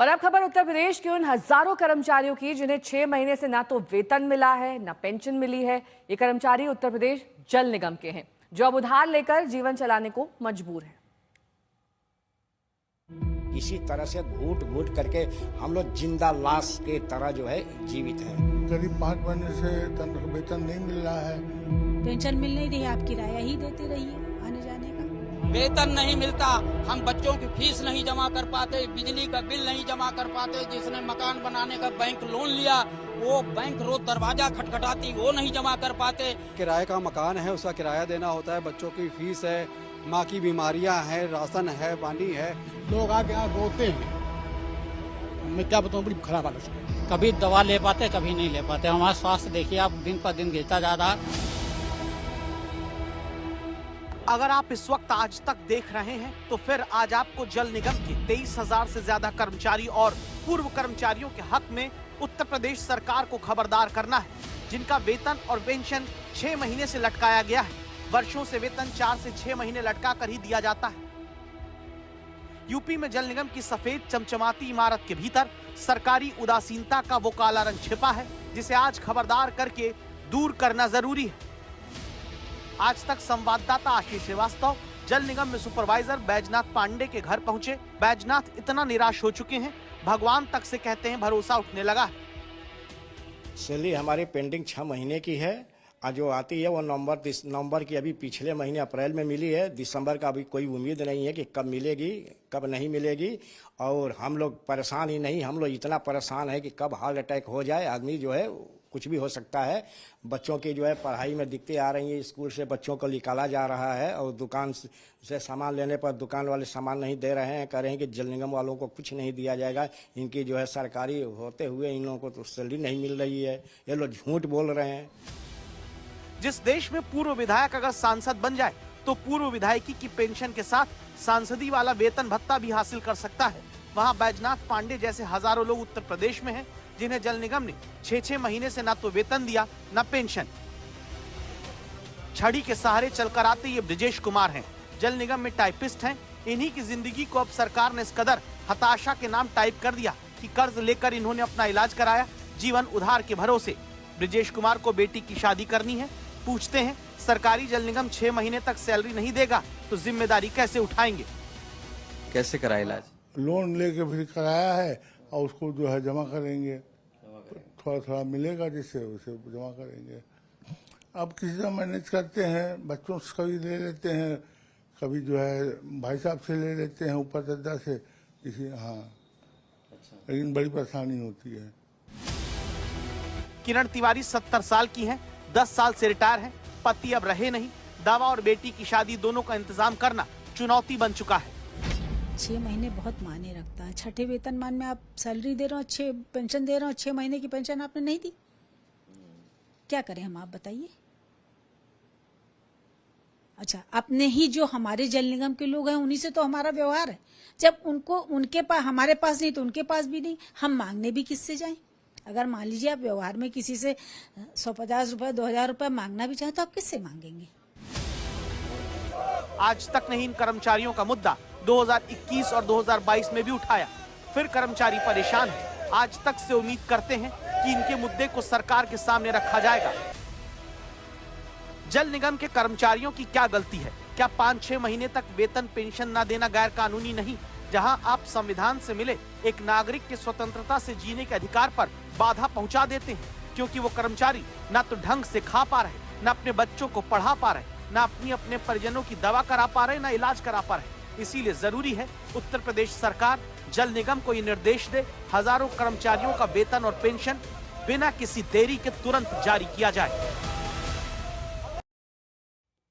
और अब खबर उत्तर प्रदेश के उन हजारों कर्मचारियों की जिन्हें 6 महीने से ना तो वेतन मिला है ना पेंशन मिली है। ये कर्मचारी उत्तर प्रदेश जल निगम के हैं जो अब उधार लेकर जीवन चलाने को मजबूर है। इसी तरह से घूट घूट करके हम लोग जिंदा लाश के तरह जो है जीवित हैं। करीब 5 महीने से वेतन नहीं मिल रहा है। पेंशन मिल नहीं रही, आप किराया ही देते रहिए आने जाने का। वेतन नहीं मिलता, हम बच्चों की फीस नहीं जमा कर पाते, बिजली का बिल नहीं जमा कर पाते। जिसने मकान बनाने का बैंक लोन लिया वो बैंक रोज दरवाजा खटखटाती, वो नहीं जमा कर पाते। किराए का मकान है, उसका किराया देना होता है, बच्चों की फीस है, माँ की बीमारियां हैं, राशन है, पानी है। लोग आके यहाँ रोते हैं। मैं क्या बताऊँ, बड़ी खराब हालत है। कभी दवा ले पाते, कभी नहीं ले पाते। हमारा स्वास्थ्य देखिए आप दिन पर दिन गिरता जा रहा है। अगर आप इस वक्त आज तक देख रहे हैं तो फिर आज आपको जल निगम के 23,000 से ज्यादा कर्मचारी और पूर्व कर्मचारियों के हक में उत्तर प्रदेश सरकार को खबरदार करना है, जिनका वेतन और पेंशन 6 महीने से लटकाया गया है। वर्षों से वेतन 4 से 6 महीने लटका कर ही दिया जाता है। यूपी में जल निगम की सफेद चमचमाती इमारत के भीतर सरकारी उदासीनता का वो काला रंग छिपा है, जिसे आज खबरदार करके दूर करना जरूरी है। आज तक संवाददाता आशीष श्रीवास्तव जल निगम में सुपरवाइजर बैजनाथ पांडे के घर पहुंचे। बैजनाथ इतना निराश हो चुके हैं, भगवान तक से कहते हैं भरोसा उठने लगा है। सैलरी हमारी पेंडिंग 6 महीने की है, आज जो आती है वो नवंबर की अभी पिछले महीने अप्रैल में मिली है। दिसंबर का अभी कोई उम्मीद नहीं है कि कब मिलेगी कब नहीं मिलेगी। और हम लोग परेशान ही नहीं, हम लोग इतना परेशान है कि कब हार्ट अटैक हो जाए। आदमी जो है कुछ भी हो सकता है। बच्चों की जो है पढ़ाई में दिक्कतें आ रही हैं, स्कूल से बच्चों को निकाला जा रहा है और दुकान से सामान लेने पर दुकान वाले सामान नहीं दे रहे हैं, कह रहे हैं कि जल निगम वालों को कुछ नहीं दिया जाएगा। इनकी जो है सरकारी होते हुए इन लोगों को तो सैलरी नहीं मिल रही है। ये लोग झूठ बोल रहे हैं। जिस देश में पूर्व विधायक अगर सांसद बन जाए तो पूर्व विधायकी की पेंशन के साथ सांसदी वाला वेतन भत्ता भी हासिल कर सकता है, वहाँ बैजनाथ पांडे जैसे हजारों लोग उत्तर प्रदेश में हैं जिन्हें जल निगम ने 6-6 महीने से ना तो वेतन दिया न पेंशन। छड़ी के सहारे चलकर आते ये ब्रिजेश कुमार हैं, जल निगम में टाइपिस्ट हैं। इन्हीं की जिंदगी को अब सरकार ने इस कदर हताशा के नाम टाइप कर दिया कि कर्ज लेकर इन्होंने अपना इलाज कराया, जीवन उधार के भरोसे। ब्रिजेश कुमार को बेटी की शादी करनी है। पूछते हैं सरकारी जल निगम 6 महीने तक सैलरी नहीं देगा तो जिम्मेदारी कैसे उठाएंगे? कैसे कराए इलाज? लोन लेके फिर कराया है और उसको जो है जमा करेंगे, थोड़ा थोड़ा मिलेगा जिससे उसे जमा करेंगे। अब किसी से मैनेज करते हैं, बच्चों से कभी ले लेते हैं, कभी जो है भाई साहब से ले लेते हैं ऊपर दद्दा से किसी। हाँ, लेकिन बड़ी परेशानी होती है। किरण तिवारी 70 साल की हैं, 10 साल से रिटायर हैं। पति अब रहे नहीं, दावा और बेटी की शादी दोनों का इंतजाम करना चुनौती बन चुका है। 6 महीने बहुत मायने रखता है। छठे वेतनमान में आप सैलरी दे रहे हो, 6 पेंशन दे रहे हो, 6 महीने की पेंशन आपने नहीं दी, क्या करें हम, आप बताइए। अच्छा, अपने ही जो हमारे जल निगम के लोग हैं उन्हीं से तो हमारा व्यवहार है। जब उनको उनके पास, हमारे पास नहीं तो उनके पास भी नहीं, हम मांगने भी किससे जाएं? अगर मान लीजिए आप व्यवहार में किसी से 150 रुपए 2000 रुपए मांगना भी चाहें तो आप किससे मांगेंगे? आज तक नहीं इन कर्मचारियों का मुद्दा 2021 और 2022 में भी उठाया, फिर कर्मचारी परेशान हैं। आज तक से उम्मीद करते हैं कि इनके मुद्दे को सरकार के सामने रखा जाएगा। जल निगम के कर्मचारियों की क्या गलती है? क्या 5-6 महीने तक वेतन पेंशन न देना गैर कानूनी नहीं? जहां आप संविधान से मिले एक नागरिक के स्वतंत्रता से जीने के अधिकार पर बाधा पहुंचा देते हैं, क्योंकि वो कर्मचारी न तो ढंग से खा पा रहे, न अपने बच्चों को पढ़ा पा रहे, न अपने परिजनों की दवा करा पा रहे, न इलाज करा पा रहे। इसीलिए जरूरी है उत्तर प्रदेश सरकार जल निगम को ये निर्देश दे, हजारों कर्मचारियों का वेतन और पेंशन बिना किसी देरी के तुरंत जारी किया जाए।